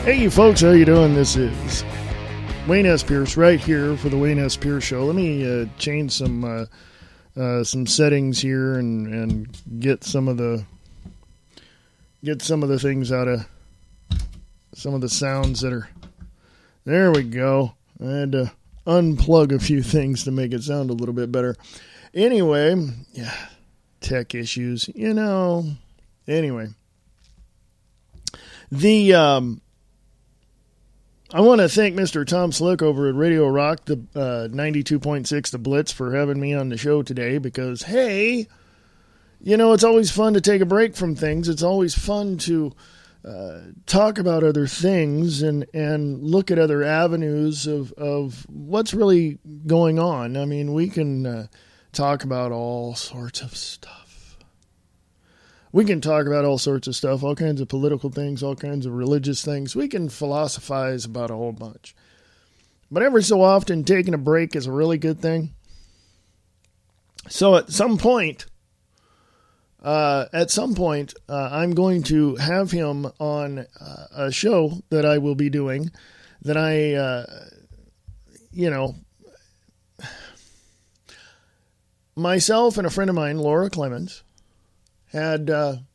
Hey, you folks, how you doing? This is Wayne S. Pierce right here for the Wayne S. Pierce Show. Let me change some settings here and get some of the things out of some of the sounds that are. There we go. I had to unplug a few things to make it sound a little bit better. Anyway, yeah, tech issues, you know. Anyway, I want to thank Mr. Tom Slick over at Radio Rock, the 92.6 The Blitz, for having me on the show today because, hey, you know, it's always fun to take a break from things. It's always fun to talk about other things and look at other avenues of what's really going on. I mean, we can talk about all sorts of stuff. We can talk about all sorts of stuff, all kinds of political things, all kinds of religious things. We can philosophize about a whole bunch. But every so often, taking a break is a really good thing. So at some point, I'm going to have him on a show that I will be doing that myself and a friend of mine, Laura Clemens, had done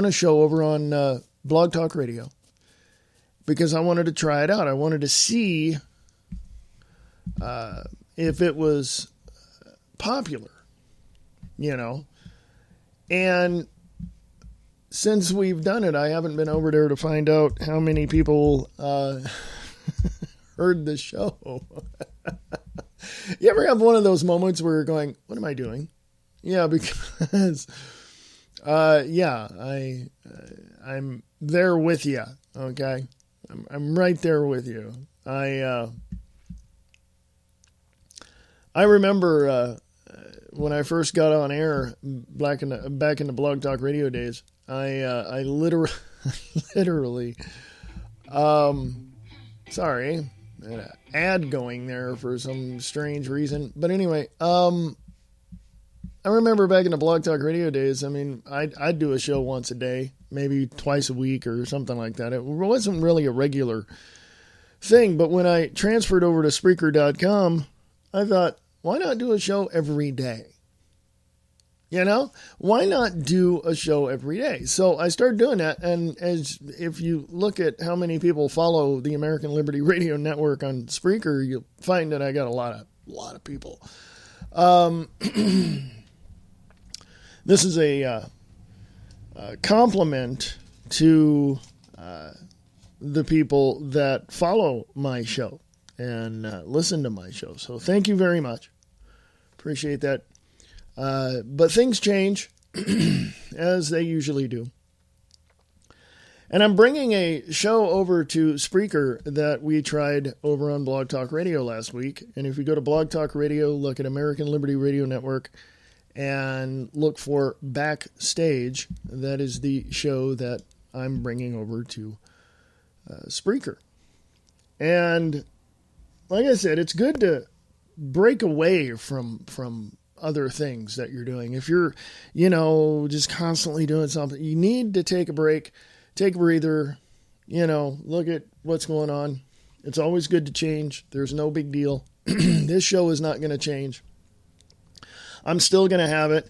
a show over on Blog Talk Radio because I wanted to try it out. I wanted to see if it was popular, you know. And since we've done it, I haven't been over there to find out how many people heard the show. You ever have one of those moments where you're going, what am I doing? Yeah, because, I'm there with you, okay? I'm right there with you. I remember when I first got on air back in the Blog Talk Radio days, I literally, sorry, an ad going there for some strange reason, but anyway, I remember back in the Blog Talk Radio days, I mean, I'd do a show once a day, maybe twice a week or something like that. It wasn't really a regular thing, but when I transferred over to Spreaker.com, I thought, why not do a show every day? You know, why not do a show every day? So I started doing that, and if you look at how many people follow the American Liberty Radio Network on Spreaker, you'll find that I got a lot of people. This is a compliment to the people that follow my show and listen to my show. So thank you very much. Appreciate that. But things change, as they usually do. And I'm bringing a show over to Spreaker that we tried over on Blog Talk Radio last week. And if you go to Blog Talk Radio, look at American Liberty Radio Network, and look for Backstage. That is the show that I'm bringing over to Spreaker. And like I said, it's good to break away from other things that you're doing. If you're, just constantly doing something, you need to take a break, take a breather, look at what's going on. It's always good to change. There's no big deal. This show is not going to change. I'm still going to have it.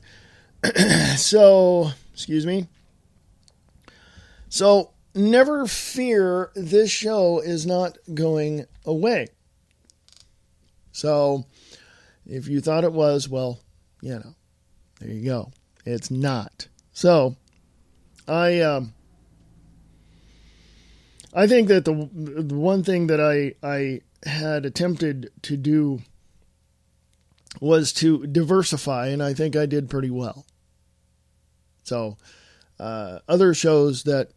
So, excuse me. So, never fear, this show is not going away. So, if you thought it was, well, there you go. It's not. So, I think that the one thing that I had attempted to do was to diversify, and I think I did pretty well. So, other shows that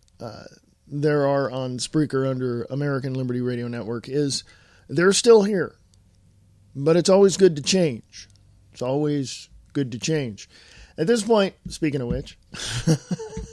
there are on Spreaker under American Liberty Radio Network they're still here. But it's always good to change. It's always good to change. At this point, speaking of which,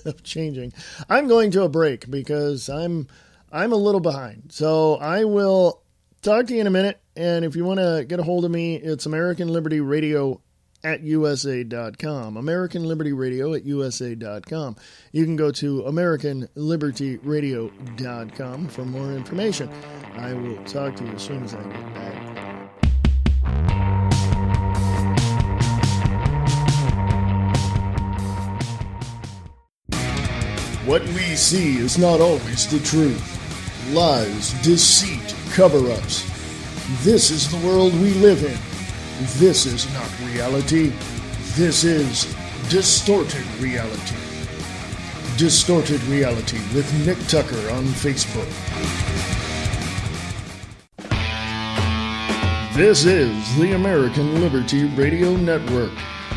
of changing, I'm going to a break because I'm a little behind. So I will talk to you in a minute. And if you want to get a hold of me, it's American Liberty Radio at USA.com. American Liberty Radio at USA.com. You can go to AmericanLibertyRadio.com for more information. I will talk to you as soon as I get back. What we see is not always the truth. Lies, deceit, cover-ups. This is the world we live in. This is not reality. This is distorted reality. Distorted Reality with Nick Tucker on Facebook. This is the American Liberty Radio Network.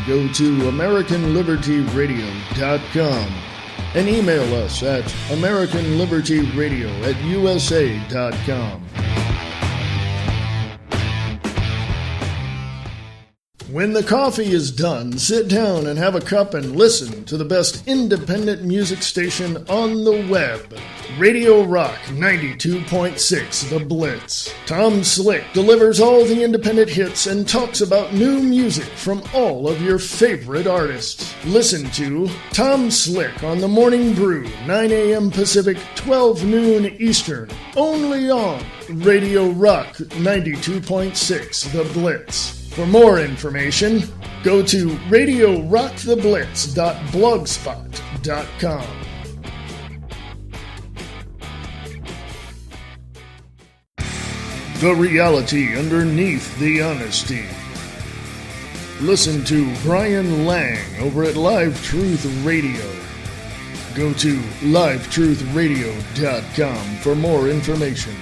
Go to AmericanLibertyRadio.com and email us at AmericanLibertyRadio@USA.com. When the coffee is done, sit down and have a cup and listen to the best independent music station on the web. Radio Rock 92.6 The Blitz. Tom Slick delivers all the independent hits and talks about new music from all of your favorite artists. Listen to Tom Slick on The Morning Brew, 9 a.m. Pacific, 12 noon Eastern, only on Radio Rock 92.6 The Blitz. For more information, go to radiorocktheblitz.blogspot.com. The reality underneath the honesty. Listen to Brian Lang over at Live Truth Radio. Go to livetruthradio.com for more information.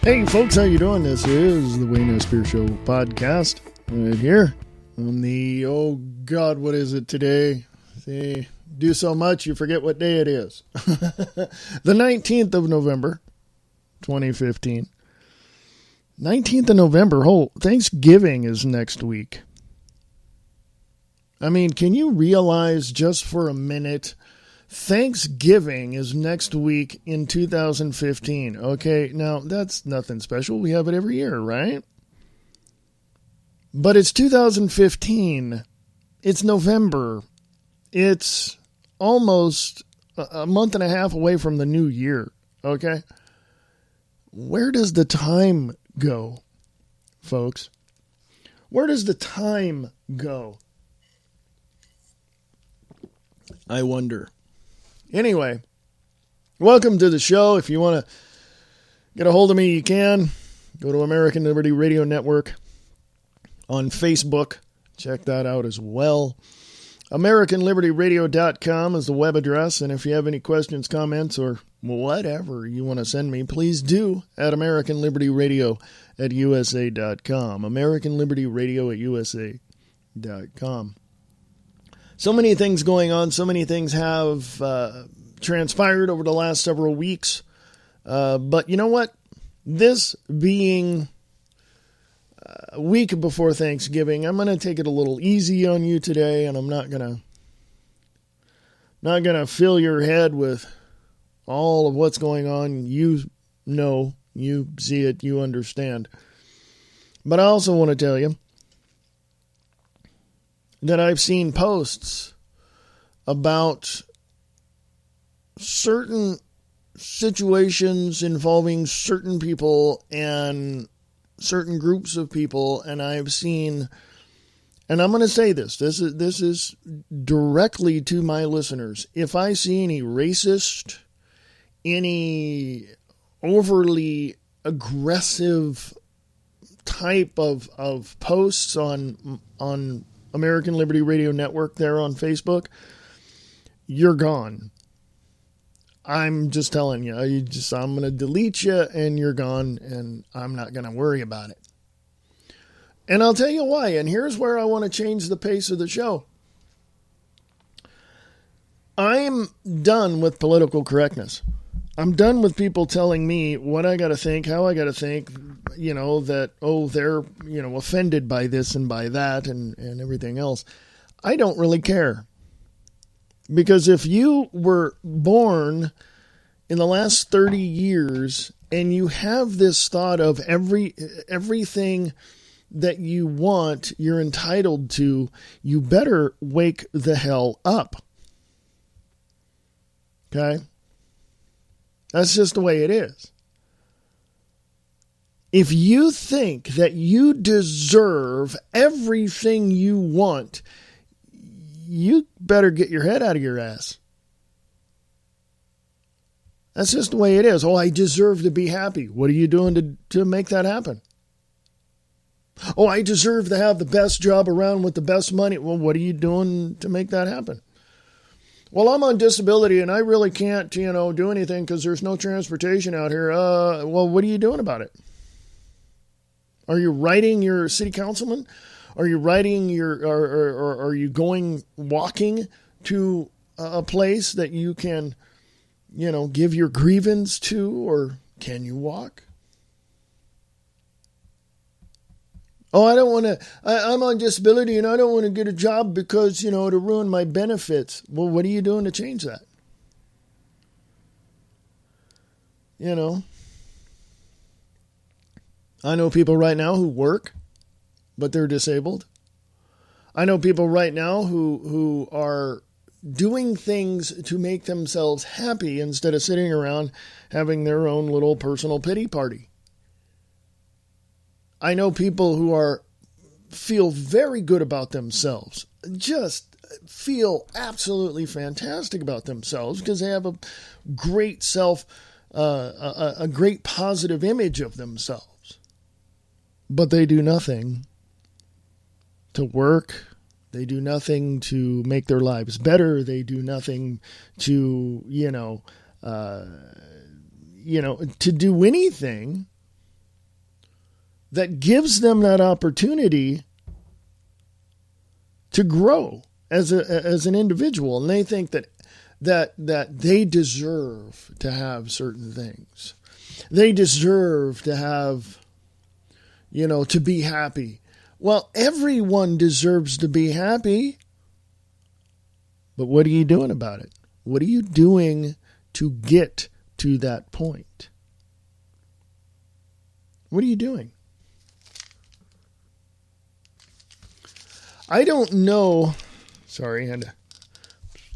Hey folks, how you doing? This is the Wayne S. Spear Show podcast right here on the, oh God, what is it today? See, do so much you forget what day it is. The 19th of November, 2015. 19th of November, Thanksgiving is next week. I mean, can you realize just for a minute, Thanksgiving is next week in 2015. Okay, now that's nothing special. We have it every year, right? But it's 2015. It's November. It's almost a month and a half away from the new year. Okay? Where does the time go, folks? Where does the time go? I wonder. Anyway, welcome to the show. If you want to get a hold of me, you can. Go to American Liberty Radio Network on Facebook. Check that out as well. AmericanLibertyRadio.com is the web address. And if you have any questions, comments, or whatever you want to send me, please do at AmericanLibertyRadio@USA.com. AmericanLibertyRadio@USA.com. So many things going on. So many things have transpired over the last several weeks. But you know what? This being a week before Thanksgiving, I'm going to take it a little easy on you today, and I'm not going to fill your head with all of what's going on. You know, you see it, you understand. But I also want to tell you that I've seen posts about certain situations involving certain people and certain groups of people, and I've seen, and I'm going to say this is directly to my listeners. If I see any racist, any overly aggressive type of posts on American Liberty Radio Network there on Facebook, you're gone. I'm just telling you, I'm going to delete you and you're gone, and I'm not going to worry about it. And I'll tell you why, and here's where I want to change the pace of the show. I'm done with political correctness. I'm done with people telling me what I got to think, how I got to think, that, they're, offended by this and by that and everything else. I don't really care. Because if you were born in the last 30 years and you have this thought of everything that you want, you're entitled to, you better wake the hell up. Okay? That's just the way it is. If you think that you deserve everything you want, you better get your head out of your ass. That's just the way it is. Oh, I deserve to be happy. What are you doing to make that happen? Oh, I deserve to have the best job around with the best money. Well, what are you doing to make that happen? Well, I'm on disability and I really can't, do anything because there's no transportation out here. Well, what are you doing about it? Are you writing your city councilman? Are you writing or are you going walking to a place that you can, give your grievance to, or can you walk? Oh, I don't want to, I'm on disability and I don't want to get a job because, to ruin my benefits. Well, what are you doing to change that? I know people right now who work, but they're disabled. I know people right now who are doing things to make themselves happy instead of sitting around having their own little personal pity party. I know people who feel very good about themselves, just feel absolutely fantastic about themselves because they have a great a great positive image of themselves. But they do nothing to work. They do nothing to make their lives better. They do nothing to, to do anything that gives them that opportunity to grow as an individual. And they think that they deserve to have certain things. They deserve to have, to be happy. Well, everyone deserves to be happy. But what are you doing about it? What are you doing to get to that point? What are you doing? I don't know. Sorry, I had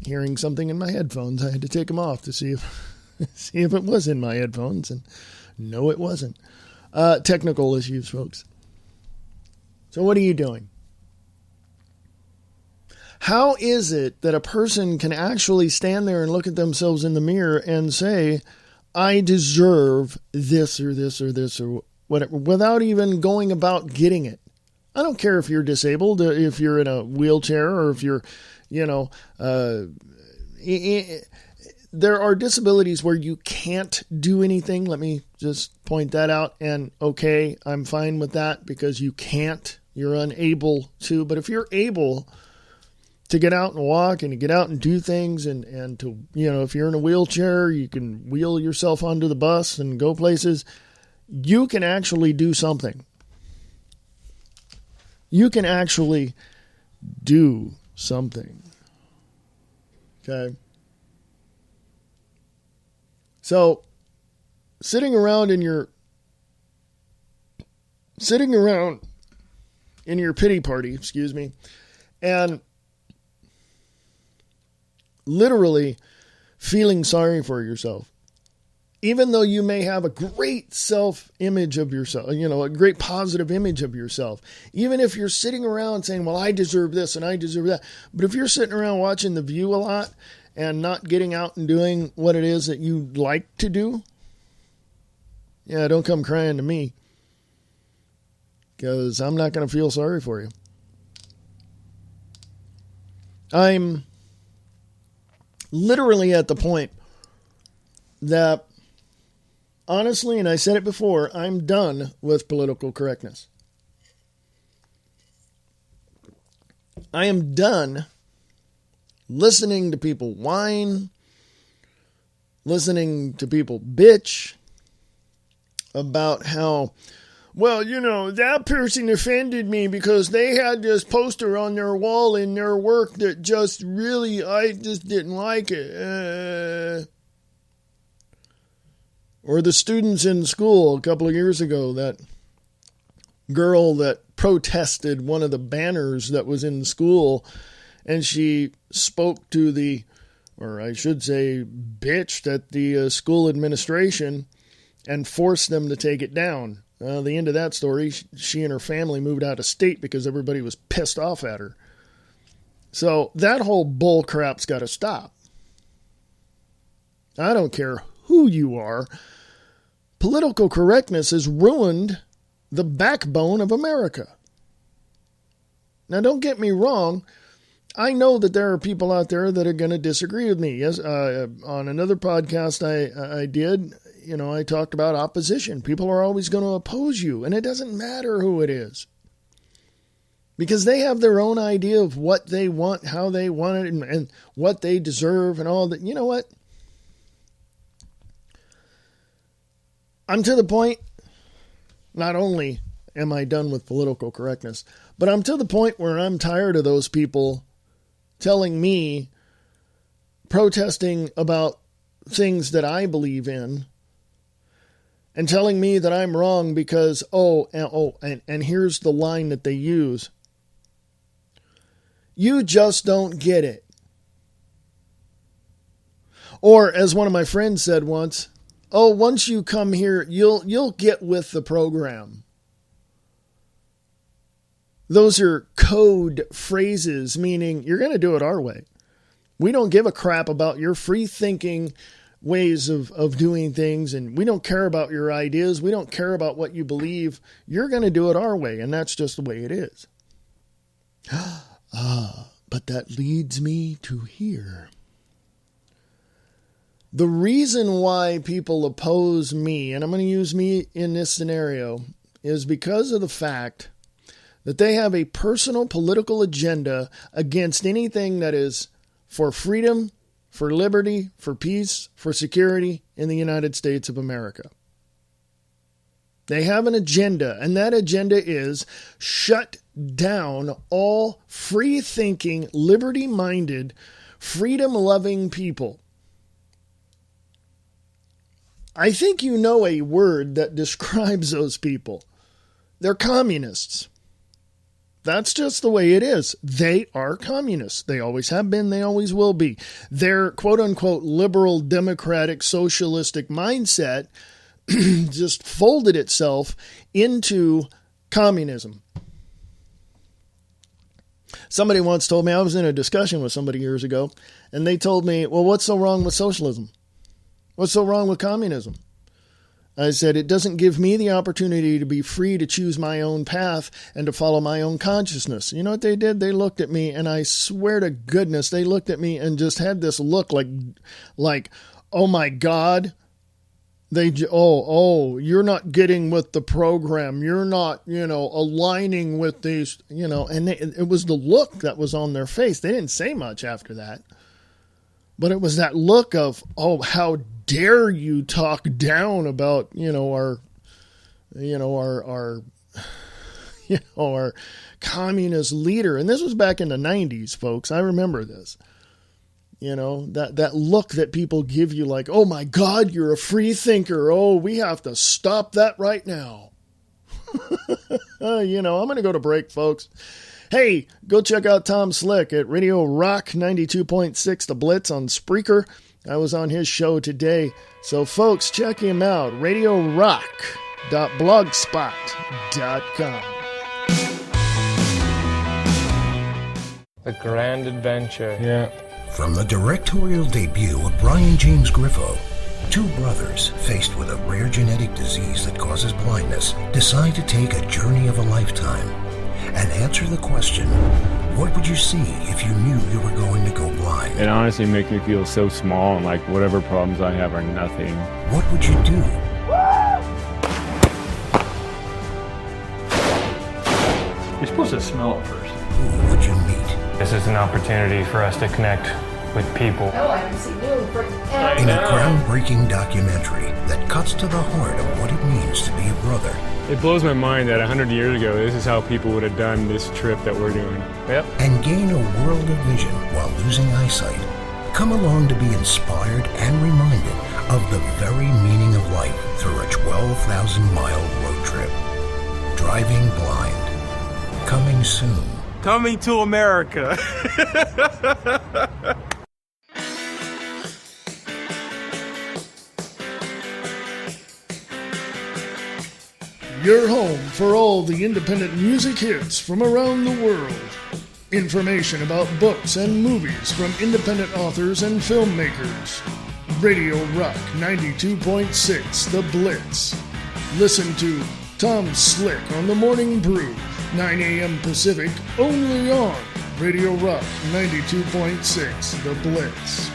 hearing something in my headphones. I had to take them off to see if it was in my headphones, and no, it wasn't. Technical issues, folks. So what are you doing? How is it that a person can actually stand there and look at themselves in the mirror and say, I deserve this or this or this or whatever, without even going about getting it? I don't care if you're disabled, if you're in a wheelchair, or if you're, there are disabilities where you can't do anything. Let me just point that out. And okay, I'm fine with that because you can't, you're unable to. But if you're able to get out and walk and to get out and do things and to, if you're in a wheelchair, you can wheel yourself onto the bus and go places, you can actually do something. You can actually do something. Okay? So, sitting around in your pity party, and literally feeling sorry for yourself, even though you may have a great self-image of yourself, a great positive image of yourself, even if you're sitting around saying, well, I deserve this and I deserve that. But if you're sitting around watching The View a lot and not getting out and doing what it is that you like to do, yeah, don't come crying to me, because I'm not going to feel sorry for you. I'm literally at the point that, honestly, and I said it before, I'm done with political correctness. I am done listening to people whine listening to people bitch about how, well, that person offended me because they had this poster on their wall in their work that just really, I just didn't like it. Or the students in school a couple of years ago, that girl that protested one of the banners that was in the school, and she spoke to or I should say bitched at the school administration and forced them to take it down. The end of that story, she and her family moved out of state because everybody was pissed off at her. So that whole bull crap's got to stop. I don't care who you are. Political correctness has ruined the backbone of America. Now, don't get me wrong. I know that there are people out there that are going to disagree with me. Yes, on another podcast I did, I talked about opposition. People are always going to oppose you, and it doesn't matter who it is. Because they have their own idea of what they want, how they want it, and what they deserve, and all that. You know what? I'm to the point, not only am I done with political correctness, but I'm to the point where I'm tired of those people telling me, protesting about things that I believe in, and telling me that I'm wrong because, and here's the line that they use. You just don't get it. Or as one of my friends said once, once you come here, you'll get with the program. Those are code phrases, meaning you're going to do it our way. We don't give a crap about your free thinking ways of doing things, and we don't care about your ideas. We don't care about what you believe. You're going to do it our way, and that's just the way it is. But that leads me to here. The reason why people oppose me, and I'm going to use me in this scenario, is because of the fact that they have a personal political agenda against anything that is for freedom, for liberty, for peace, for security in the United States of America. They have an agenda, and that agenda is shut down all free-thinking, liberty-minded, freedom-loving people. I think you know a word that describes those people. They're communists. That's just the way it is. They are communists. They always have been. They always will be. Their quote-unquote liberal, democratic, socialistic mindset just folded itself into communism. Somebody once told me, I was in a discussion with somebody years ago, and they told me, well, what's so wrong with socialism? What's so wrong with communism? I said, it doesn't give me the opportunity to be free to choose my own path and to follow my own consciousness. You know what they did? They looked at me, and I swear to goodness, they looked at me and just had this look like, oh my God. You're not getting with the program. You're not, aligning with these, and it was the look that was on their face. They didn't say much after that. But it was that look of, how dare you talk down about, our communist leader. And this was back in the 90s, folks. I remember this. That look that people give you like, oh my God, you're a free thinker. Oh, we have to stop that right now. I'm going to go to break, folks. Hey, go check out Tom Slick at Radio Rock 92.6 The Blitz on Spreaker. I was on his show today. So, folks, check him out. RadioRock.blogspot.com. The Grand Adventure. Yeah. From the directorial debut of Brian James Griffo, two brothers faced with a rare genetic disease that causes blindness decide to take a journey of a lifetime and answer the question, what would you see if you knew you were going to go blind? It honestly makes me feel so small, and like whatever problems I have are nothing. What would you do? You're supposed to smell it first. Who would you meet? This is an opportunity for us to connect with people. Oh, I can see you forever. In a groundbreaking documentary that cuts to the heart of what it means to be a brother. It blows my mind that 100 years ago, this is how people would have done this trip that we're doing. Yep. And gain a world of vision while losing eyesight. Come along to be inspired and reminded of the very meaning of life through a 12,000-mile road trip. Driving Blind. Coming soon. Coming to America. Your home for all the independent music hits from around the world. Information about books and movies from independent authors and filmmakers. Radio Rock 92.6 The Blitz. Listen to Tom Slick on The Morning Brew, 9 a.m. Pacific, only on Radio Rock 92.6 The Blitz.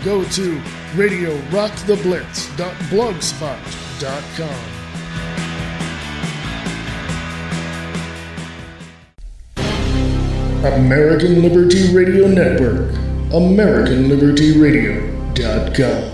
Go to radiorocktheblitz.blogspot.com. American Liberty Radio Network, AmericanLibertyRadio.com.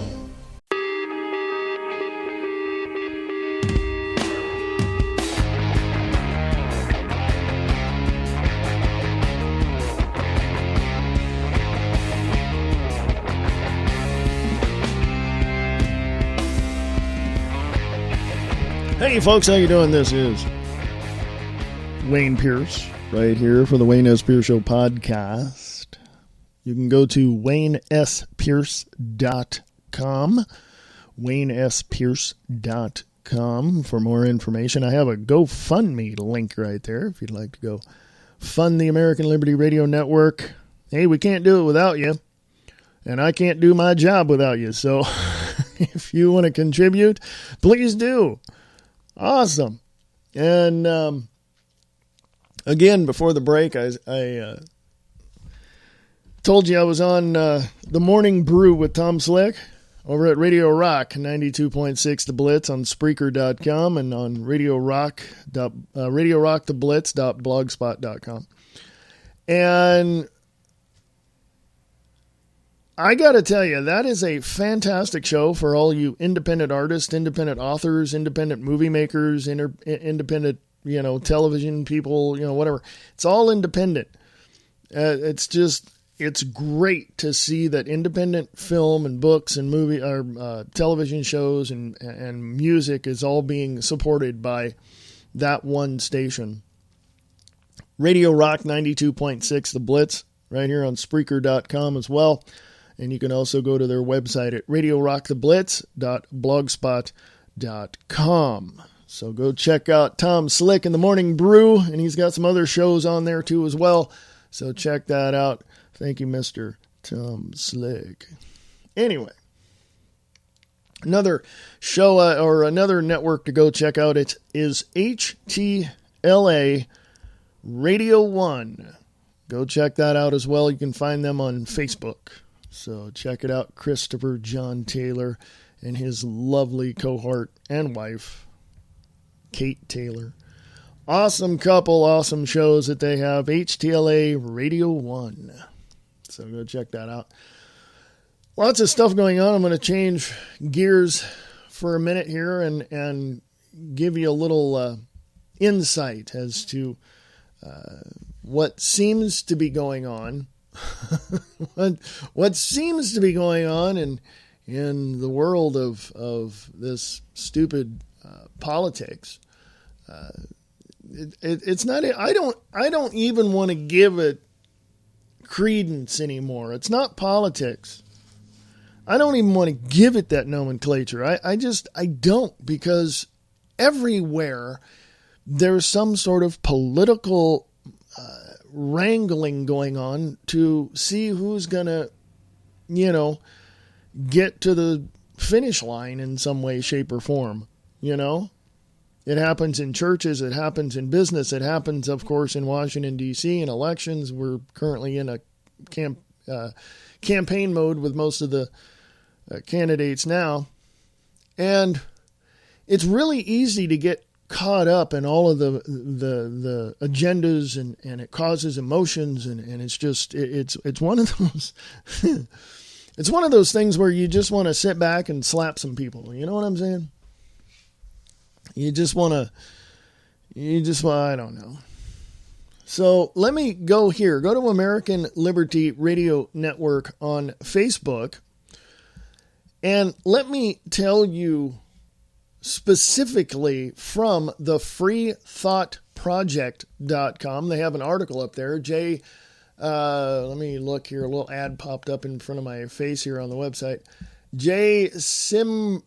Hey folks, how you doing? This is Wayne Pierce, right here for the Wayne S. Pierce Show podcast. You can go to WayneSPierce.com, WayneSPierce.com for more information. I have a GoFundMe link right there if you'd like to go fund the American Liberty Radio Network. Hey, we can't do it without you, and I can't do my job without you, so if you want to contribute, please do. Awesome. And again, before the break, I told you I was on The Morning Brew with Tom Slick over at Radio Rock 92.6 The Blitz on Spreaker.com and on RadioRockTheBlitz.blogspot.com. And I got to tell you, that is a fantastic show for all you independent artists, independent authors, independent movie makers, independent, television people, whatever. It's all independent. It's great to see that independent film and books and movie or television shows and music is all being supported by that one station. Radio Rock 92.6 The Blitz, right here on Spreaker.com as well. And you can also go to their website at radiorocktheblitz.blogspot.com. So go check out Tom Slick in The Morning Brew, and he's got some other shows on there too as well. So check that out. Thank you, Mr. Tom Slick. Anyway, another show or another network to go check out, it is HTLA Radio 1. Go check that out as well. You can find them on Facebook. So check it out, Christopher John Taylor and his lovely cohort and wife, Kate Taylor. Awesome couple, awesome shows that they have, HTLA Radio 1. So go check that out. Lots of stuff going on. I'm going to change gears for a minute here and give you a little insight as to what seems to be going on. what seems to be going on in the world of this stupid politics. It's not. I don't even want to give it credence anymore. It's not politics. I don't even want to give it that nomenclature. I don't, because everywhere there's some sort of political wrangling going on to see who's gonna, get to the finish line in some way, shape, or form. It happens in churches, it happens in business, it happens, of course, in Washington, D.C. in elections. We're currently in a campaign mode with most of the candidates now. And it's really easy to get caught up in all of the agendas and it causes emotions and it's just it's one of those it's one of those things where you just want to sit back and slap some people. You know what I'm saying? I don't know. So let me go here. Go to American Liberty Radio Network on Facebook. And let me tell you specifically from the freethoughtproject.com. They have an article up there. Let me look here. A little ad popped up in front of my face here on the website. Jay Simopoulos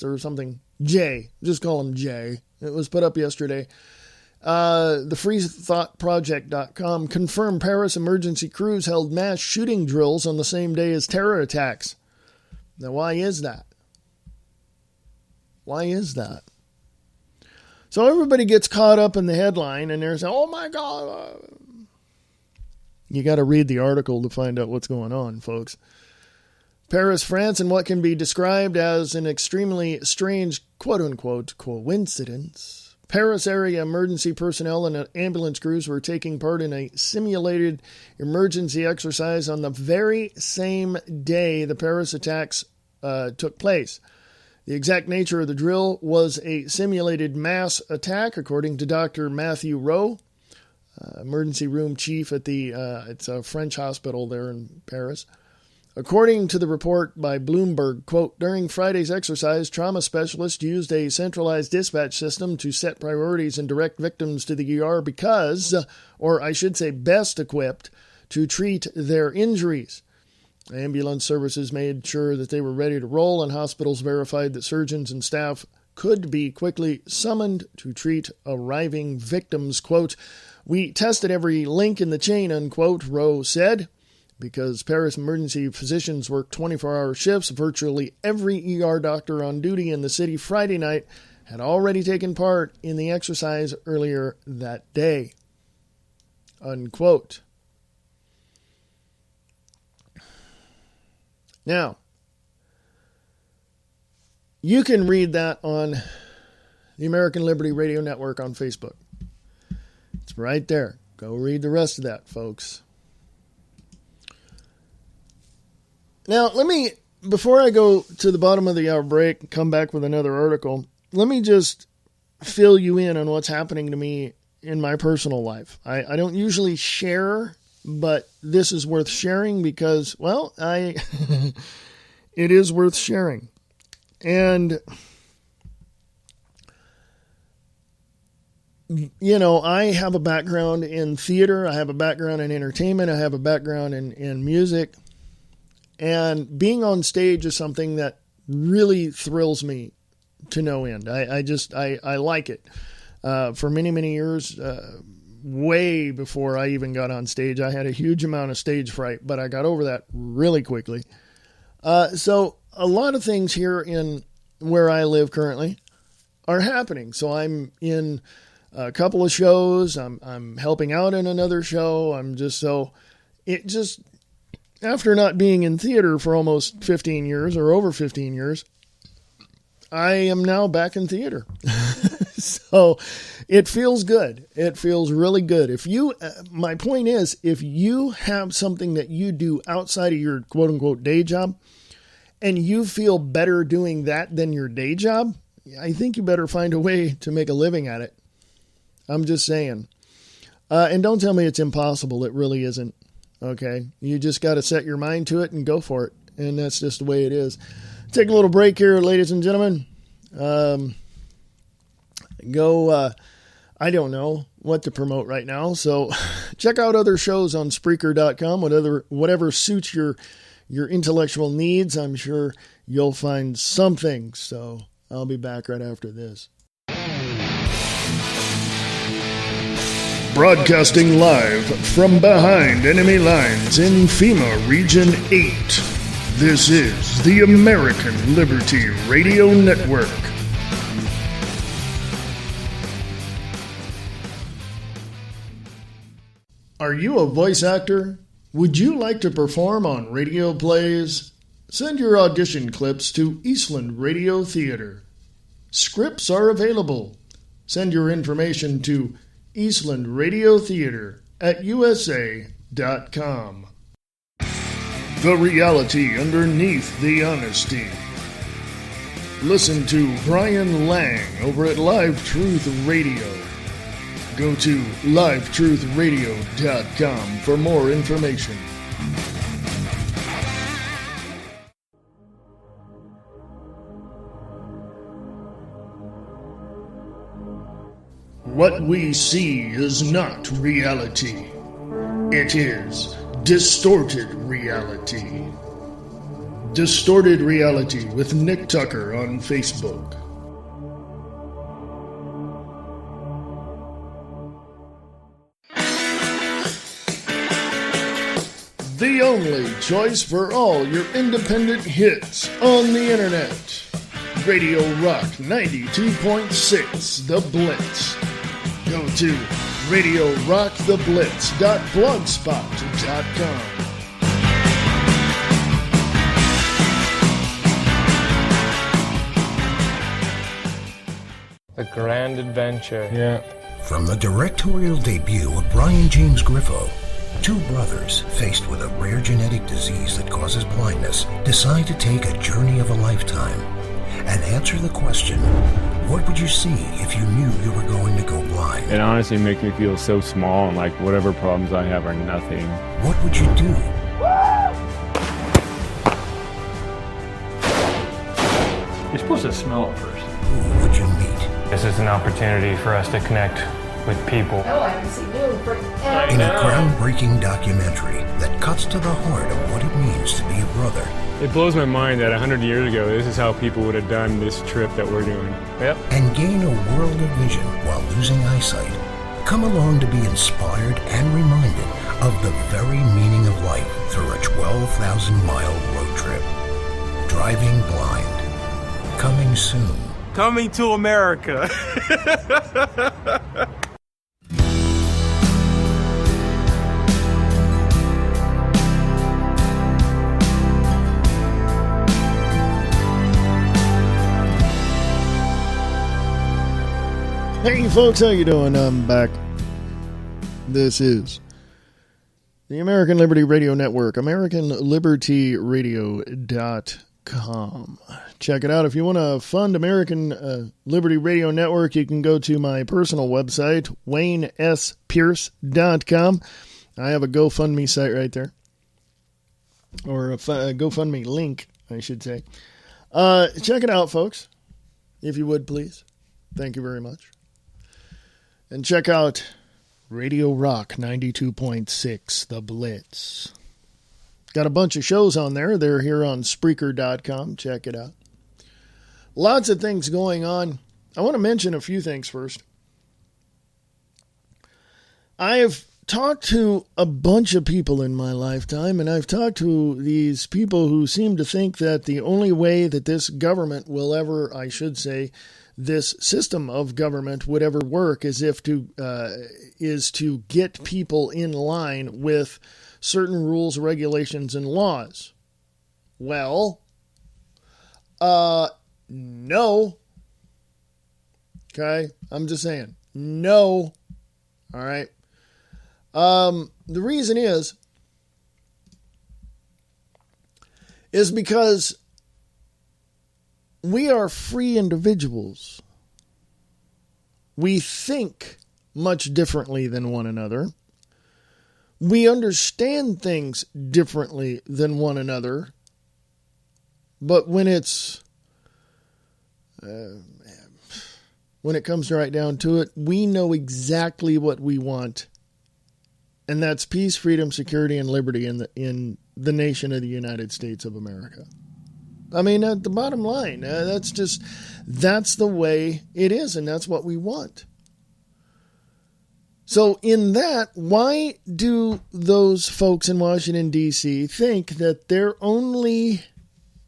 or something. Jay. Just call him Jay. It was put up yesterday. The freethoughtproject.com confirmed Paris emergency crews held mass shooting drills on the same day as terror attacks. Now, why is that? Why is that? So everybody gets caught up in the headline and they're saying, oh my God. You got to read the article to find out what's going on, folks. Paris, France, and what can be described as an extremely strange, quote-unquote, coincidence. Paris area emergency personnel and ambulance crews were taking part in a simulated emergency exercise on the very same day the Paris attacks took place. The exact nature of the drill was a simulated mass attack, according to Dr. Matthew Rowe, emergency room chief at it's a French hospital there in Paris. According to the report by Bloomberg, quote, during Friday's exercise, trauma specialists used a centralized dispatch system to set priorities and direct victims to the ER because, or I should say best equipped, to treat their injuries. Ambulance services made sure that they were ready to roll, and hospitals verified that surgeons and staff could be quickly summoned to treat arriving victims. Quote, we tested every link in the chain, unquote, Rowe said. Because Paris emergency physicians work 24-hour shifts, virtually every ER doctor on duty in the city Friday night had already taken part in the exercise earlier that day. Unquote. Now, you can read that on the American Liberty Radio Network on Facebook. It's right there. Go read the rest of that, folks. Now, before I go to the bottom of the hour break and come back with another article, let me just fill you in on what's happening to me in my personal life. I don't usually share, but this is worth sharing because, well, it is worth sharing. And, you know, I have a background in theater. I have a background in entertainment. I have a background in music. And being on stage is something that really thrills me to no end. I like it. For many, many years, way before I even got on stage, I had a huge amount of stage fright, but I got over that really quickly. So a lot of things here in where I live currently are happening. So I'm in a couple of shows. I'm helping out in another show. After not being in theater for almost 15 years or over 15 years, I am now back in theater. So it feels good. It feels really good. My point is, if you have something that you do outside of your quote unquote day job and you feel better doing that than your day job, I think you better find a way to make a living at it. I'm just saying. And don't tell me it's impossible. It really isn't. Okay, you just got to set your mind to it and go for it. And that's just the way it is. Take a little break here, ladies and gentlemen. I don't know what to promote right now. So check out other shows on Spreaker.com, whatever suits your intellectual needs. I'm sure you'll find something. So I'll be back right after this. Broadcasting live from behind enemy lines in FEMA Region 8. This is the American Liberty Radio Network. Are you a voice actor? Would you like to perform on radio plays, Send your audition clips to Eastland Radio Theater. Scripts are available. Send your information to Eastland Radio Theater at USA.com. The reality underneath the honesty. Listen to Brian Lang over at Live Truth Radio. Go to livetruthradio.com for more information. What we see is not reality. It is distorted reality. Distorted Reality with Nick Tucker on Facebook. The only choice for all your independent hits on the internet. Radio Rock 92.6 The Blitz. Go to RadioRockTheBlitz.blogspot.com. The Grand Adventure. Yeah. From the directorial debut of Brian James Griffo, two brothers faced with a rare genetic disease that causes blindness decide to take a journey of a lifetime and answer the question, what would you see if you knew you were going to go blind? It honestly makes me feel so small and like whatever problems I have are nothing. What would you do? You're supposed to smell it first. Who would you meet? This is an opportunity for us to connect with people. Oh, I haven't seen you in forever. In a groundbreaking documentary that cuts to the heart of what it means to be a brother. It blows my mind that 100 years ago, this is how people would have done this trip that we're doing. Yep. And gain a world of vision while losing eyesight. Come along to be inspired and reminded of the very meaning of life through a 12,000-mile road trip. Driving Blind. Coming soon. Coming to America. Hey folks, how you doing? I'm back. This is the American Liberty Radio Network, AmericanLibertyRadio.com. Check it out. If you want to fund American Liberty Radio Network, you can go to my personal website, WayneSPierce.com. I have a GoFundMe site right there. Or a GoFundMe link, I should say. Check it out, folks. If you would, please. Thank you very much. And check out Radio Rock 92.6 The Blitz. Got a bunch of shows on there. They're here on Spreaker.com. Check it out. Lots of things going on. I want to mention a few things first. I have talked to a bunch of people in my lifetime, and I've talked to these people who seem to think that the only way that this government will ever, I should say, this system of government would ever work is to get people in line with certain rules, regulations, and laws. Well, no. Okay, I'm just saying, no. All right. The reason is because we are free individuals. We think much differently than one another. We understand things differently than one another. But when it comes right down to it, we know exactly what we want. And that's peace, freedom, security, and liberty in the nation of the United States of America. I mean, at the bottom line, that's the way it is, and that's what we want. So in that, why do those folks in Washington, D.C. think that their only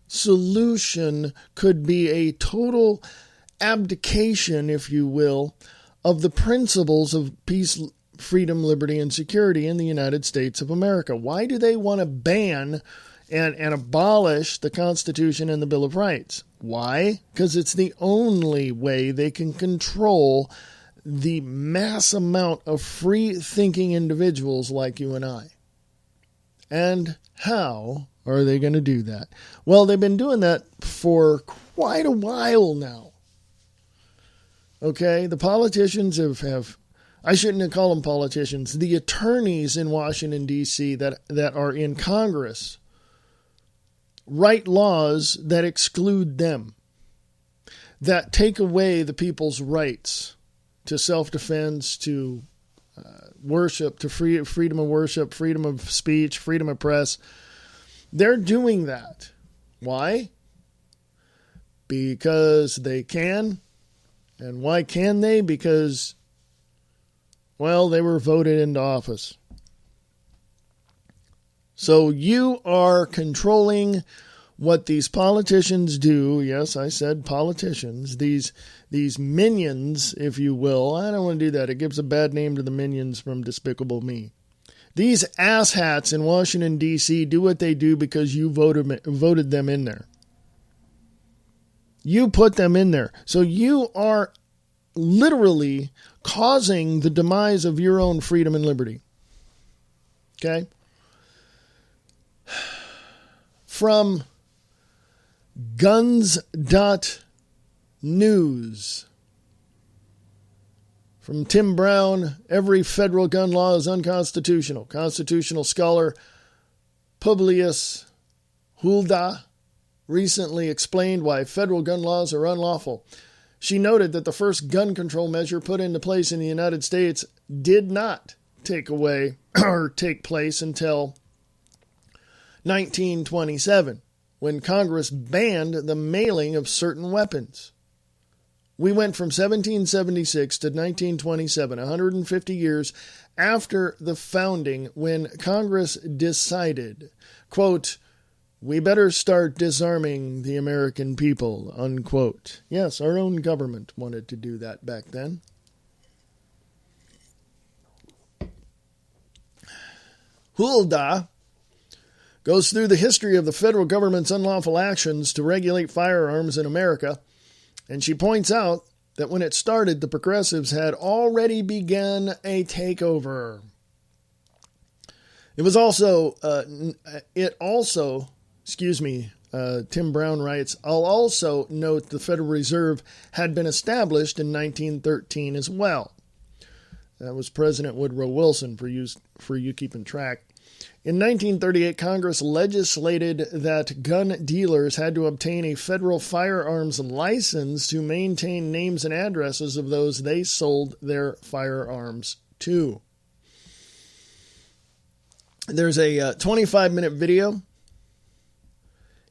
solution could be a total abdication, if you will, of the principles of peace, freedom, liberty, and security in the United States of America? Why do they want to ban and abolish the Constitution and the Bill of Rights. Why? Because it's the only way they can control the mass amount of free-thinking individuals like you and I. And how are they going to do that? Well, they've been doing that for quite a while now. Okay, the politicians have I shouldn't have called them politicians, the attorneys in Washington, D.C. that are in Congress write laws that exclude them, that take away the people's rights to self-defense, to worship, to freedom of worship, freedom of speech, freedom of press. They're doing that. Why? Because they can. And why can they? Because, well, they were voted into office. So you are controlling what these politicians do. Yes, I said politicians. These minions, if you will. I don't want to do that. It gives a bad name to the minions from Despicable Me. These asshats in Washington, D.C. do what they do because you voted them in there. You put them in there. So you are literally causing the demise of your own freedom and liberty. Okay? From guns.news. From Tim Brown, every federal gun law is unconstitutional. Constitutional scholar Publius Hulda recently explained why federal gun laws are unlawful. She noted that the first gun control measure put into place in the United States did not take place until 1927, when Congress banned the mailing of certain weapons. We went from 1776 to 1927, 150 years after the founding, when Congress decided, quote, "We better start disarming the American people," unquote. Yes, our own government wanted to do that back then. Hulda goes through the history of the federal government's unlawful actions to regulate firearms in America, and she points out that when it started, the progressives had already begun a takeover. Tim Brown writes, "I'll also note the Federal Reserve had been established in 1913 as well." That was President Woodrow Wilson, for you keeping track. In 1938, Congress legislated that gun dealers had to obtain a federal firearms license to maintain names and addresses of those they sold their firearms to. There's a 25-minute video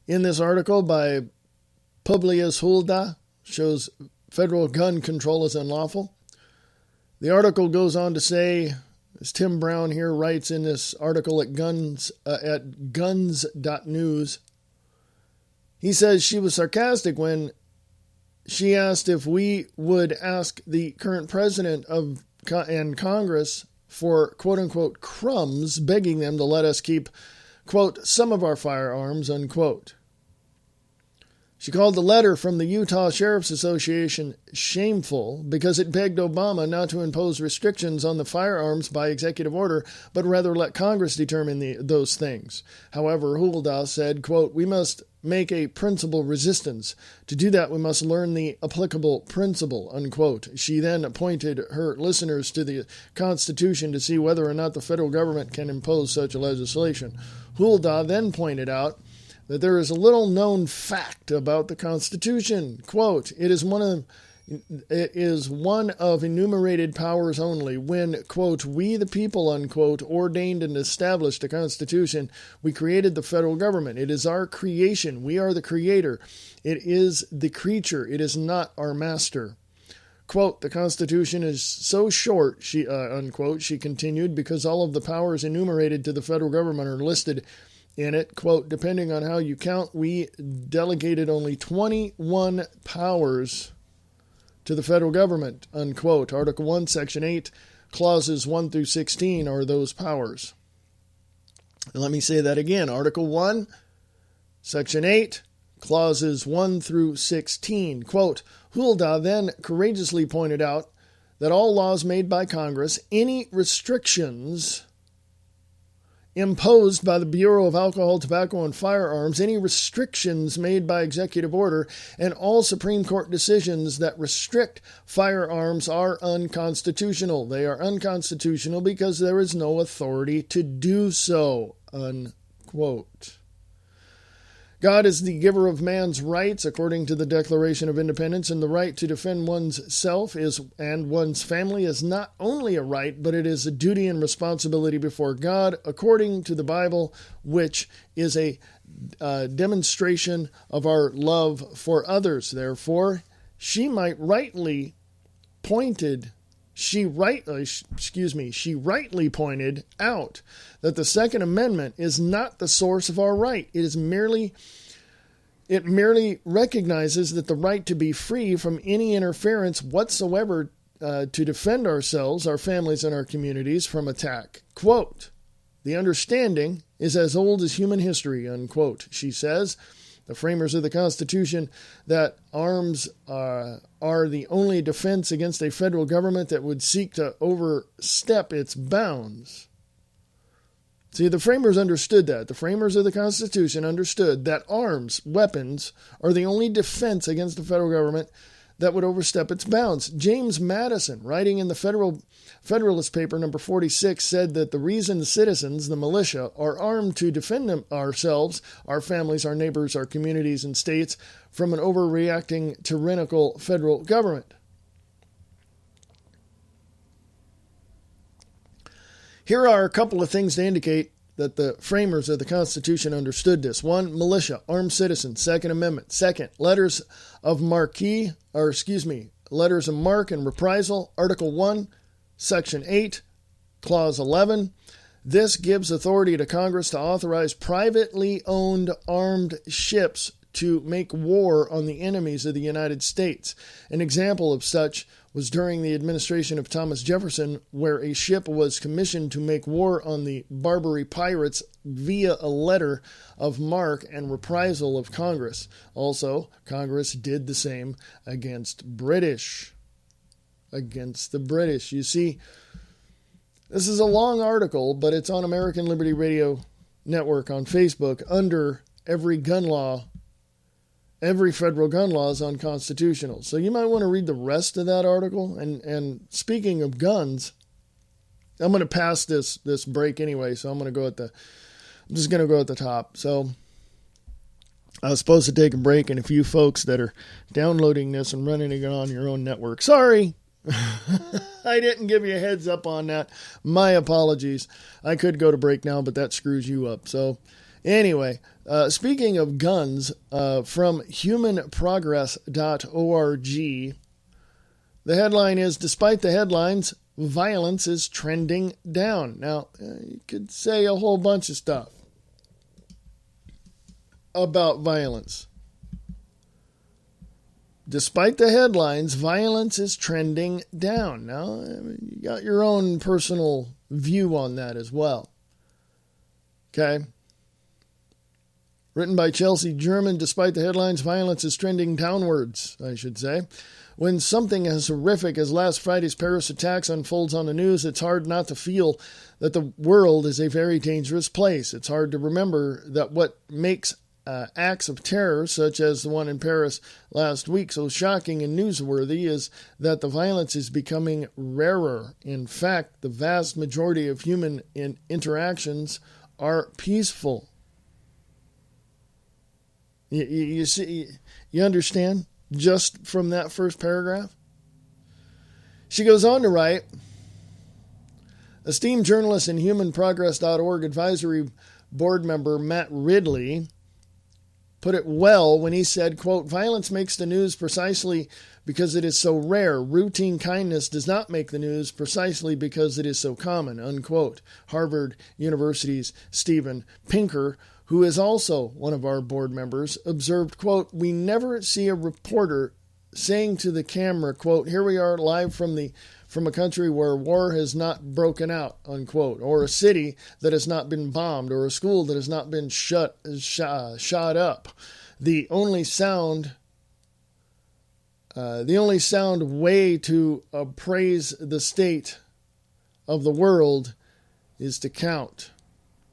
in this article by Publius Hulda, shows federal gun control is unlawful. The article goes on to say, as Tim Brown here writes in this article at guns.news, he says she was sarcastic when she asked if we would ask the current president and Congress for quote-unquote crumbs, begging them to let us keep, quote, some of our firearms, unquote. She called the letter from the Utah Sheriff's Association shameful because it begged Obama not to impose restrictions on the firearms by executive order, but rather let Congress determine those things. However, Hulda said, quote, "We must make a principle resistance. To do that, we must learn the applicable principle," unquote. She then pointed her listeners to the Constitution to see whether or not the federal government can impose such legislation. Hulda then pointed out that there is a little-known fact about the Constitution. Quote, it is one of enumerated powers only. When, quote, we the people, unquote, ordained and established the Constitution, we created the federal government. It is our creation. We are the creator. It is the creature. It is not our master. Quote, the Constitution is so short, unquote, she continued, because all of the powers enumerated to the federal government are listed in it. Quote, depending on how you count, we delegated only 21 powers to the federal government, unquote. Article 1, Section 8, Clauses 1 through 16 are those powers. And let me say that again. Article 1, Section 8, clauses 1 through 16. Quote, Hulda then courageously pointed out that all laws made by Congress, any restrictions imposed by the Bureau of Alcohol, Tobacco, and Firearms, any restrictions made by executive order, and all Supreme Court decisions that restrict firearms are unconstitutional. They are unconstitutional because there is no authority to do so, unquote. God is the giver of man's rights, according to the Declaration of Independence, and the right to defend one's self and one's family is not only a right, but it is a duty and responsibility before God, according to the Bible, which is a demonstration of our love for others. Therefore, she rightly pointed out that the Second Amendment is not the source of our right. It merely recognizes that the right to be free from any interference whatsoever to defend ourselves, our families, and our communities from attack. Quote, the understanding is as old as human history, unquote, she says. The framers of the Constitution that arms are the only defense against a federal government that would seek to overstep its bounds. See, the framers understood that. The framers of the Constitution understood that arms, weapons, are the only defense against the federal government that would overstep its bounds. James Madison, writing in the Federalist Paper number 46, said that the reason citizens, the militia, are armed to defend ourselves, our families, our neighbors, our communities, and states from an overreacting tyrannical federal government. Here are a couple of things to indicate that the framers of the Constitution understood this. 1, militia, armed citizens, Second Amendment. 2nd, letters of marque and reprisal, Article 1, Section 8, Clause 11. This gives authority to Congress to authorize privately owned armed ships to make war on the enemies of the United States. An example of such was during the administration of Thomas Jefferson, where a ship was commissioned to make war on the Barbary pirates via a letter of marque and reprisal of Congress. Also, Congress did the same against the British. You see, this is a long article, but it's on American Liberty Radio Network on Facebook under every gun law. Every federal gun law is unconstitutional. So you might want to read the rest of that article. And speaking of guns, I'm going to pass this break anyway, so I'm just going to go at the top. So I was supposed to take a break, and a few folks that are downloading this and running it on your own network. Sorry. I didn't give you a heads up on that. My apologies. I could go to break now, but that screws you up. So anyway, speaking of guns, from humanprogress.org, the headline is, despite the headlines, violence is trending down. Now, you could say a whole bunch of stuff about violence. Despite the headlines, violence is trending down. Now, you got your own personal view on that as well. Okay? Written by Chelsea German, despite the headlines, violence is trending downwards, I should say. When something as horrific as last Friday's Paris attacks unfolds on the news, it's hard not to feel that the world is a very dangerous place. It's hard to remember that what makes acts of terror, such as the one in Paris last week, so shocking and newsworthy is that the violence is becoming rarer. In fact, the vast majority of human interactions are peaceful. You see, you understand just from that first paragraph? She goes on to write, esteemed journalist and humanprogress.org advisory board member Matt Ridley put it well when he said, quote, violence makes the news precisely because it is so rare. Routine kindness does not make the news precisely because it is so common, unquote. Harvard University's Steven Pinker, who is also one of our board members, observed, quote, we never see a reporter saying to the camera, quote, here we are live from the from a country where war has not broken out, unquote, or a city that has not been bombed, or a school that has not been shot up. The only sound way to appraise the state of the world is to count.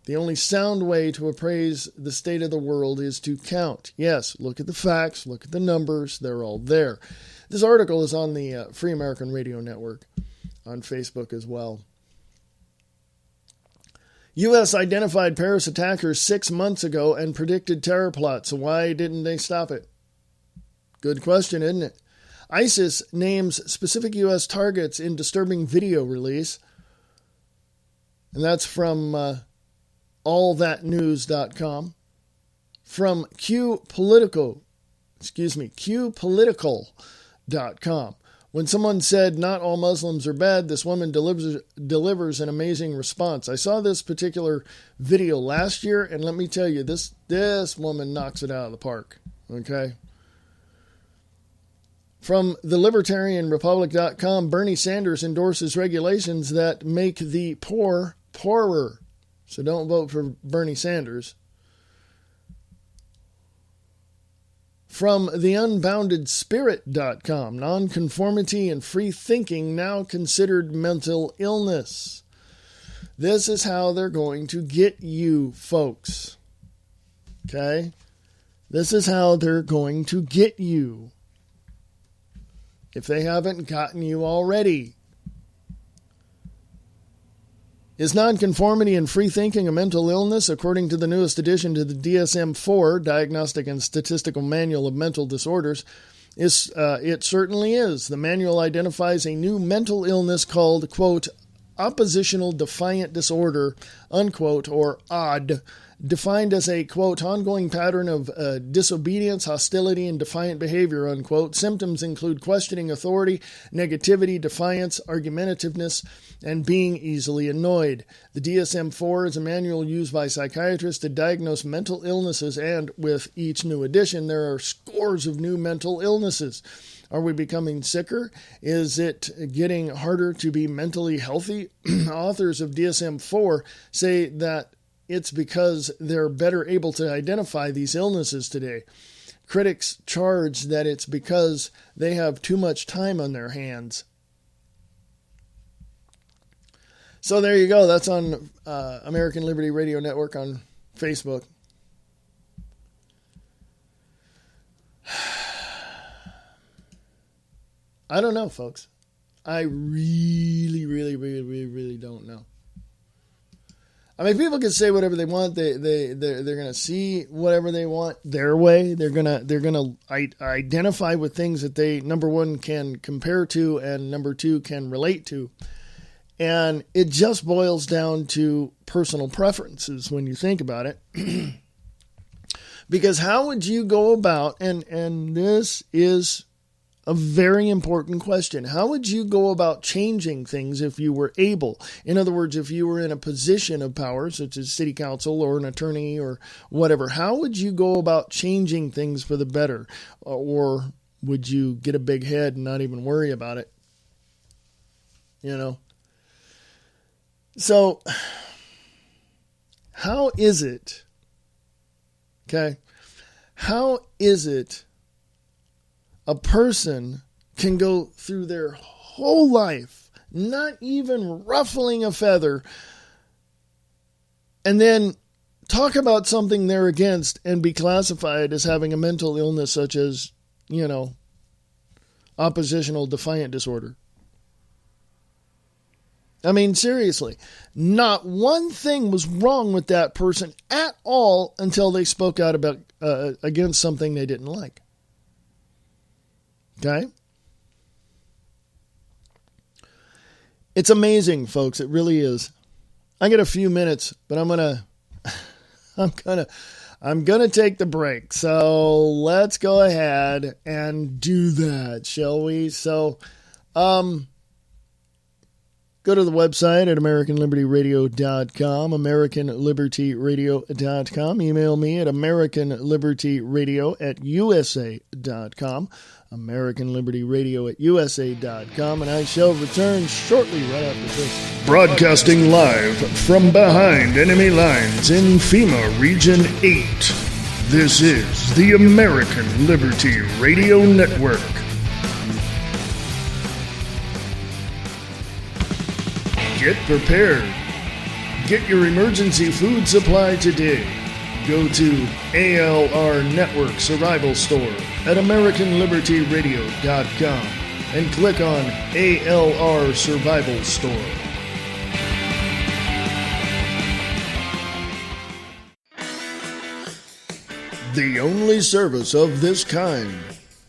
The only sound way to appraise the state of the world is to count. Yes, look at the facts, look at the numbers, they're all there. This article is on the Free American Radio Network on Facebook as well. U.S. identified Paris attackers 6 months ago and predicted terror plots. So why didn't they stop it? Good question, isn't it? ISIS names specific U.S. targets in disturbing video release. And that's from allthatnews.com. From QPolitical.com. When someone said not all Muslims are bad, this woman delivers an amazing response. I saw this particular video last year, and let me tell you, this woman knocks it out of the park. Okay? From thelibertarianrepublic.com, Bernie Sanders endorses regulations that make the poor poorer. So don't vote for Bernie Sanders. From theunboundedspirit.com, nonconformity and free thinking now considered mental illness. This is how they're going to get you, folks. Okay? This is how they're going to get you. If they haven't gotten you already. Is nonconformity and free thinking a mental illness? According to the newest addition to the DSM-4, Diagnostic and Statistical Manual of Mental Disorders, it certainly is. The manual identifies a new mental illness called, quote, oppositional defiant disorder, unquote, or ODD, defined as a, quote, ongoing pattern of disobedience, hostility, and defiant behavior, unquote. Symptoms include questioning authority, negativity, defiance, argumentativeness, and being easily annoyed. The DSM-4 is a manual used by psychiatrists to diagnose mental illnesses, and with each new edition, there are scores of new mental illnesses. Are we becoming sicker? Is it getting harder to be mentally healthy? Authors of DSM-4 say that it's because they're better able to identify these illnesses today. Critics charge that it's because they have too much time on their hands. So there you go. That's on American Liberty Radio Network on Facebook. I don't know, folks. I really don't know. I mean, people can say whatever they want. They're going to see whatever they want their way. They're gonna identify with things that they, number one, can compare to, and number two, can relate to. And it just boils down to personal preferences when you think about it. Because how would you go about, and this is a very important question. How would you go about changing things if you were able? In other words, if you were in a position of power, such as city council or an attorney or whatever, how would you go about changing things for the better? Or would you get a big head and not even worry about it? You know? So, how is it, okay, how is it a person can go through their whole life not even ruffling a feather and then talk about something they're against and be classified as having a mental illness such as, you know, oppositional defiant disorder? I mean, seriously, not one thing was wrong with that person at all until they spoke out about against something they didn't like. Okay? It's amazing, folks. It really is. I got a few minutes, but I'm gonna take the break. So let's go ahead and do that, shall we? So, go Go to the website at AmericanLibertyRadio.com, AmericanLibertyRadio.com. Email me at AmericanLibertyRadio@USA.com, AmericanLibertyRadio@USA.com, and I shall return shortly right after this. Broadcasting live from behind enemy lines in FEMA Region 8. This is the American Liberty Radio Network. Get prepared. Get your emergency food supply today. Go to ALR Network Survival Store at AmericanLibertyRadio.com and click on ALR Survival Store. The only service of this kind,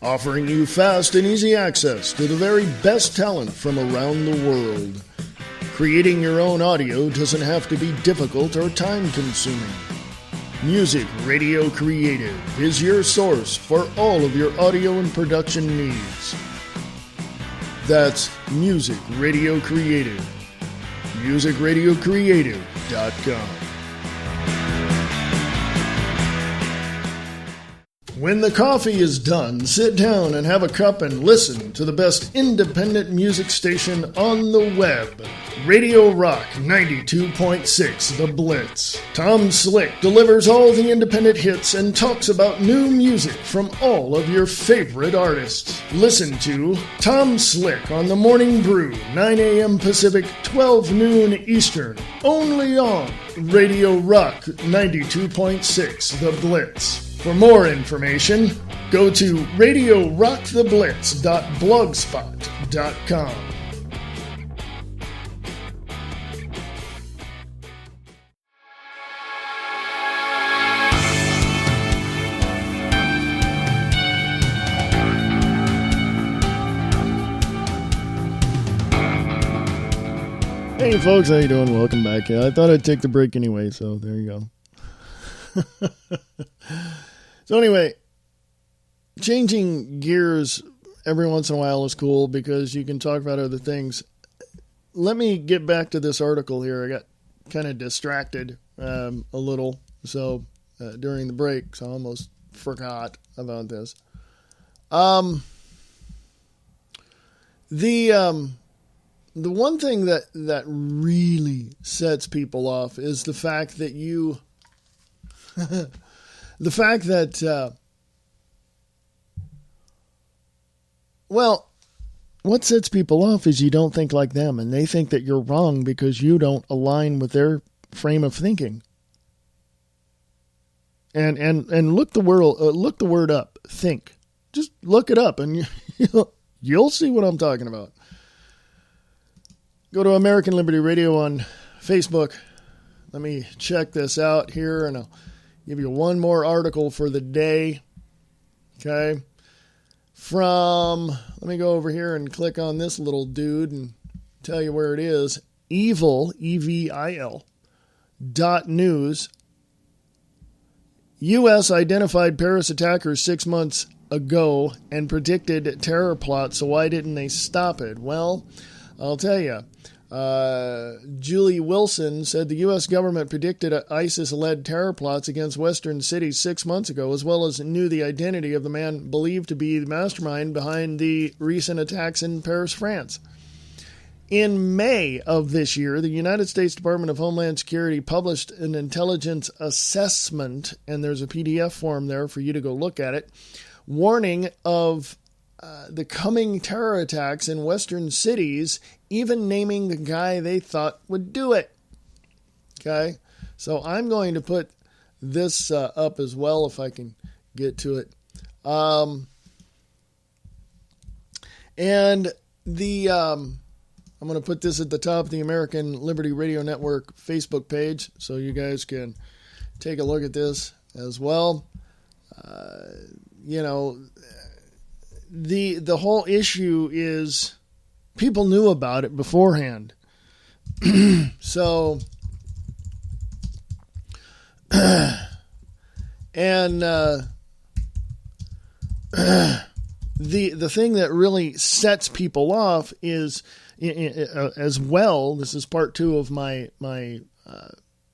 offering you fast and easy access to the very best talent from around the world. Creating your own audio doesn't have to be difficult or time-consuming. Music Radio Creative is your source for all of your audio and production needs. That's Music Radio Creative. MusicRadioCreative.com. When the coffee is done, sit down and have a cup and listen to the best independent music station on the web. Radio Rock 92.6 The Blitz. Tom Slick delivers all the independent hits and talks about new music from all of your favorite artists. Listen to Tom Slick on The Morning Brew, 9 a.m. Pacific, 12 noon Eastern, only on Radio Rock 92.6 The Blitz. For more information, go to radiorocktheblitz.blogspot.com. Hey folks, how you doing? Welcome back. I thought I'd take the break anyway, so there you go. So anyway, changing gears every once in a while is cool because you can talk about other things. Let me get back to this article here. I got kind of distracted a little during the break, so I almost forgot about this. The one thing that really sets people off is the fact that what sets people off is you don't think like them, and they think that you're wrong because you don't align with their frame of thinking. And look the word up. Think. Just look it up, and you'll see what I'm talking about. Go to American Liberty Radio on Facebook. Let me check this out here, and I'll give you one more article for the day. Okay. Let me go over here and click on this little dude and tell you where it is. Evil, EVIL, .news. U.S. identified Paris attackers 6 months ago and predicted terror plot, so why didn't they stop it? Well, I'll tell you. Julie Wilson said the U.S. government predicted ISIS-led terror plots against Western cities 6 months ago, as well as knew the identity of the man believed to be the mastermind behind the recent attacks in Paris, France. In May of this year, the United States Department of Homeland Security published an intelligence assessment, and there's a PDF form there for you to go look at it, warning of the coming terror attacks in Western cities, even naming the guy they thought would do it. Okay? So I'm going to put this up as well if I can get to it. I'm going to put this at the top of the American Liberty Radio Network Facebook page so you guys can take a look at this as well. The whole issue is people knew about it beforehand. So, and the thing that really sets people off is, as well. This is part two of my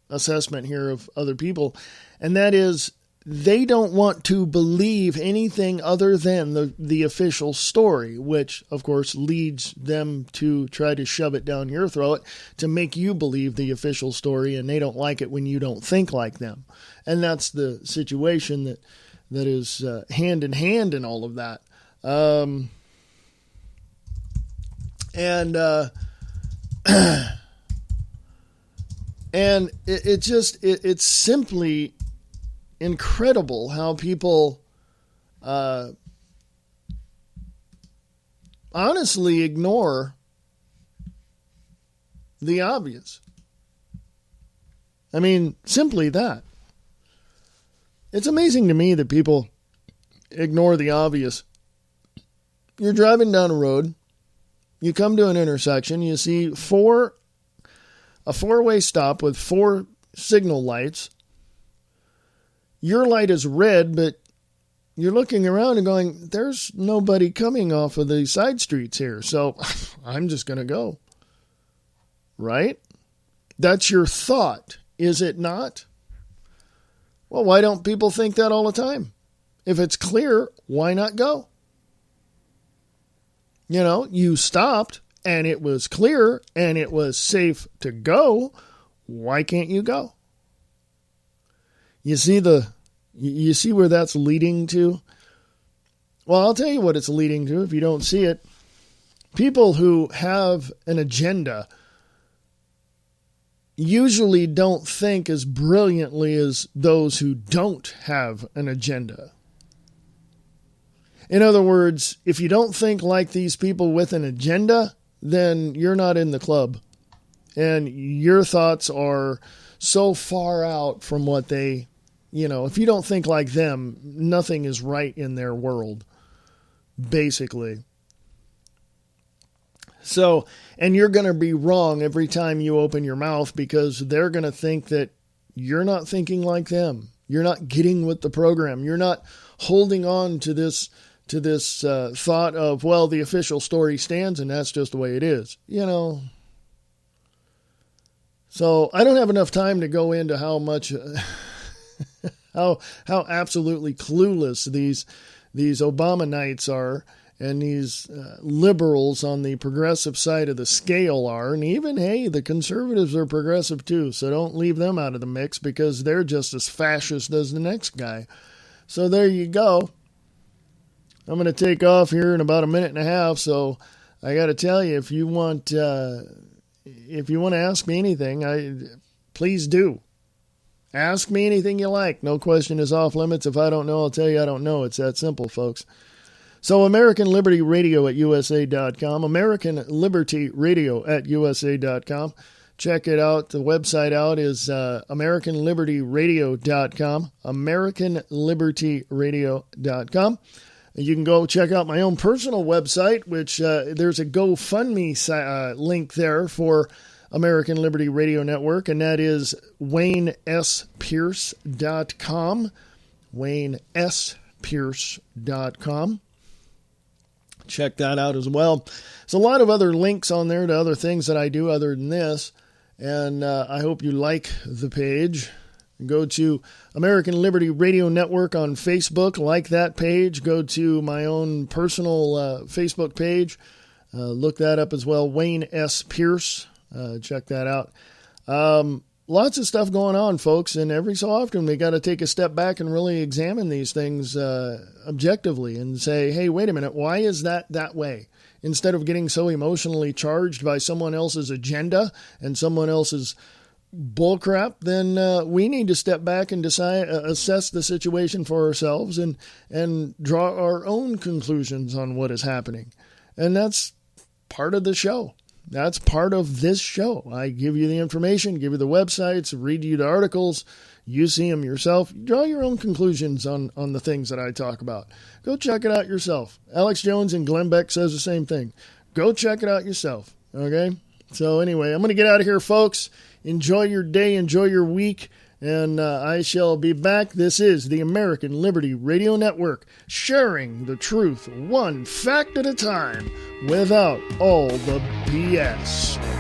assessment here of other people, and that is they don't want to believe anything other than the official story, which, of course, leads them to try to shove it down your throat to make you believe the official story, and they don't like it when you don't think like them. And that's the situation that is hand in hand in all of that. And it's simply incredible how people honestly ignore the obvious. I mean, simply that. It's amazing to me that people ignore the obvious. You're driving down a road, you come to an intersection, you see a four-way stop with 4 signal lights. Your light is red, but you're looking around and going, there's nobody coming off of the side streets here, so I'm just going to go. Right? That's your thought, is it not? Well, why don't people think that all the time? If it's clear, why not go? You know, you stopped and it was clear and it was safe to go. Why can't you go? You see where that's leading to? Well, I'll tell you what it's leading to if you don't see it. People who have an agenda usually don't think as brilliantly as those who don't have an agenda. In other words, if you don't think like these people with an agenda, then you're not in the club. And your thoughts are so far out from what they, if you don't think like them, nothing is right in their world, basically. So, and you're going to be wrong every time you open your mouth because they're going to think that you're not thinking like them. You're not getting with the program. You're not holding on to this thought of, well, the official story stands and that's just the way it is, So I don't have enough time to go into how much, how absolutely clueless these Obamanites are and these liberals on the progressive side of the scale are. And even, hey, the conservatives are progressive too. So don't leave them out of the mix because they're just as fascist as the next guy. So there you go. I'm going to take off here in about a minute and a half, so I got to tell you, if you want to ask me anything, please do. Ask me anything you like. No question is off limits. If I don't know, I'll tell you I don't know. It's that simple, folks. So American Liberty Radio at USA.com, American Liberty Radio at USA.com. Check it out. The website out is AmericanLibertyRadio.com, AmericanLibertyRadio.com. You can go check out my own personal website, which there's a GoFundMe link there for American Liberty Radio Network, and that is WayneSPierce.com, WayneSPierce.com. Check that out as well. There's a lot of other links on there to other things that I do other than this, and I hope you like the page. Go to American Liberty Radio Network on Facebook, like that page. Go to my own personal Facebook page. Look that up as well, Wayne S. Pierce. Check that out. Lots of stuff going on, folks, and every so often we got to take a step back and really examine these things objectively and say, hey, wait a minute, why is that way? Instead of getting so emotionally charged by someone else's agenda and someone else's bullcrap, then we need to step back and assess the situation for ourselves and draw our own conclusions on what is happening. And that's part of the show. That's part of this show. I give you the information, give you the websites, read you the articles. You see them yourself. Draw your own conclusions on the things that I talk about. Go check it out yourself. Alex Jones and Glenn Beck says the same thing. Go check it out yourself. Okay? So anyway, I'm going to get out of here, folks. Enjoy your day. Enjoy your week. and I shall be back. This is the American Liberty Radio Network, sharing the truth one fact at a time without all the BS.